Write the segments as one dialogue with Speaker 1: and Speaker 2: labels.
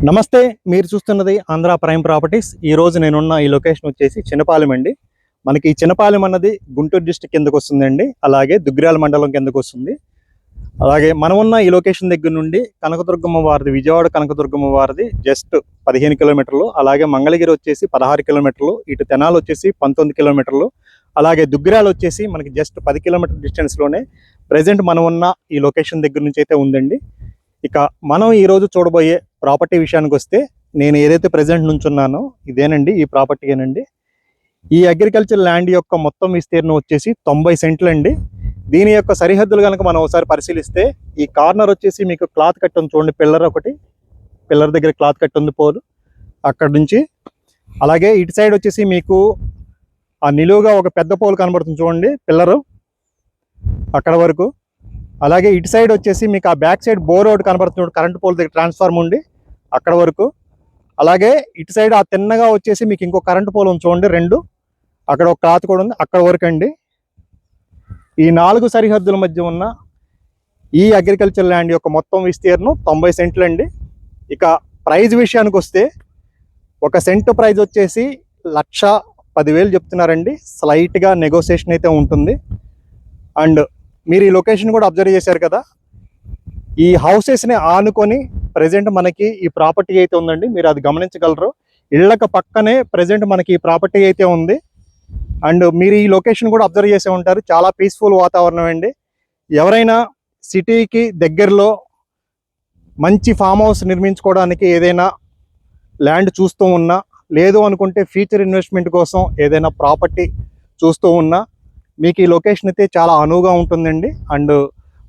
Speaker 1: నమస్తే, మీరు చూస్తున్నది ఆంధ్ర ప్రైమ్ ప్రాపర్టీస్. ఈ రోజు నేనున్న ఈ లొకేషన్ వచ్చేసి చిన్నపాలెం అండి. మనకి ఈ చిన్నపాలెం అన్నది గుంటూరు డిస్ట్రిక్ట్ కిందకు వస్తుందండి. అలాగే దుగ్గ్యాల మండలం కిందకు వస్తుంది. అలాగే మనం ఉన్న ఈ లొకేషన్ దగ్గర నుండి కనకదుర్గమ్మ వారిది, విజయవాడ కనకదుర్గమ్మ వారిది జస్ట్ 15 కిలోమీటర్లు, అలాగే మంగళగిరి వచ్చేసి 16 కిలోమీటర్లు, ఇటు తెనాలి వచ్చేసి 19 కిలోమీటర్లు, అలాగే దుగ్గ్యాల వచ్చేసి మనకి జస్ట్ 10 కిలోమీటర్ డిస్టెన్స్లోనే ప్రజెంట్ మనం ఉన్న ఈ లొకేషన్ దగ్గర నుంచి అయితే ఉందండి. ఇక మనం ఈరోజు చూడబోయే ప్రాపర్టీ విషయానికి వస్తే, నేను ఏదైతే ప్రజెంట్ నుంచున్నానో ఇదేనండి, ఈ ప్రాపర్టీయేనండి. ఈ అగ్రికల్చర్ ల్యాండ్ యొక్క మొత్తం విస్తీర్ణం వచ్చేసి 90 సెంట్లు అండి. దీని యొక్క సరిహద్దులు కనుక మనం ఒకసారి పరిశీలిస్తే, ఈ కార్నర్ వచ్చేసి మీకు క్లాత్ కట్ ఉంది చూడండి, పిల్లర్ దగ్గర క్లాత్ కట్ ఉంది పోలు అక్కడ నుంచి. అలాగే ఇటు సైడ్ వచ్చేసి మీకు ఆ నిలువుగా ఒక పెద్ద పోల్ కనబడుతుంది చూడండి, పిల్లరు అక్కడ వరకు. అలాగే ఇటు సైడ్ వచ్చేసి మీకు ఆ బ్యాక్ సైడ్ బోర్ రోడ్ కనబడుతుంది, కరెంట్ పోల్ దగ్గర ట్రాన్స్ఫార్మ్ ఉండి అక్కడ వరకు. అలాగే ఇటు సైడ్ ఆ తిన్నగా వచ్చేసి మీకు ఇంకో కరెంట్ పోల్ ఉంది చూడండి, 2, అక్కడ ఒక క్లాత్ కూడా ఉంది అక్కడ వరకు అండి. ఈ 4 సరిహద్దుల మధ్య ఉన్న ఈ అగ్రికల్చర్ ల్యాండ్ యొక్క మొత్తం విస్తీర్ణం 90 సెంట్లు అండి. ఇక ప్రైజ్ విషయానికి వస్తే, ఒక సెంటు ప్రైజ్ వచ్చేసి 1,10,000 చెప్తున్నారండి. స్లైట్గా నెగోసియేషన్ అయితే ఉంటుంది. అండ్ మీరు ఈ లొకేషన్ కూడా అబ్జర్వ్ చేశారు కదా, ఈ హౌసెస్ని ఆనుకొని ప్రజెంట్ మనకి ఈ ప్రాపర్టీ అయితే ఉందండి. మీరు అది గమనించగలరు. ఇళ్ళక పక్కనే ప్రజెంట్ మనకి ఈ ప్రాపర్టీ అయితే ఉంది. అండ్ మీరు ఈ లొకేషన్ కూడా అబ్జర్వ్ చేసే ఉంటారు, చాలా పీస్ఫుల్ వాతావరణం అండి. ఎవరైనా సిటీకి దగ్గరలో మంచి ఫామ్ హౌస్ నిర్మించుకోవడానికి ఏదైనా ల్యాండ్ చూస్తూ ఉన్నా, లేదు అనుకుంటే ఫ్యూచర్ ఇన్వెస్ట్మెంట్ కోసం ఏదైనా ప్రాపర్టీ చూస్తూ ఉన్నా, మీకు ఈ లొకేషన్ అయితే చాలా అనువుగా ఉంటుందండి. అండ్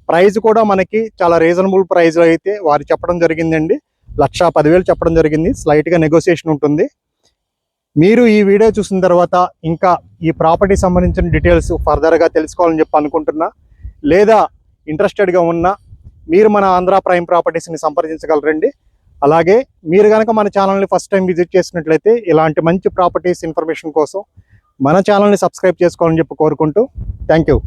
Speaker 1: ప్రైస్ కూడా మనకి చాలా రీజనబుల్ ప్రైస్ అయితే వారు చెప్పడం జరిగిందండి. 1,10,000 చెప్పడం జరిగింది. స్లైట్గా నెగోసియేషన్ ఉంటుంది. మీరు ఈ వీడియో చూసిన తర్వాత ఇంకా ఈ ప్రాపర్టీ సంబంధించిన డీటెయిల్స్ ఫర్దర్గా తెలుసుకోవాలని చెప్పి అనుకుంటున్నా, లేదా ఇంట్రెస్టెడ్గా ఉన్నా, మీరు మన ఆంధ్ర ప్రైమ్ ప్రాపర్టీస్ని సంప్రదించగలరండి. అలాగే మీరు కనుక మన ఛానల్ని ఫస్ట్ టైం విజిట్ చేసినట్లయితే ఇలాంటి మంచి ప్రాపర్టీస్ ఇన్ఫర్మేషన్ కోసం మన ఛానల్ని సబ్స్క్రైబ్ చేసుకోవాలని చెప్పి కోరుకుంటూ, థ్యాంక్ యూ.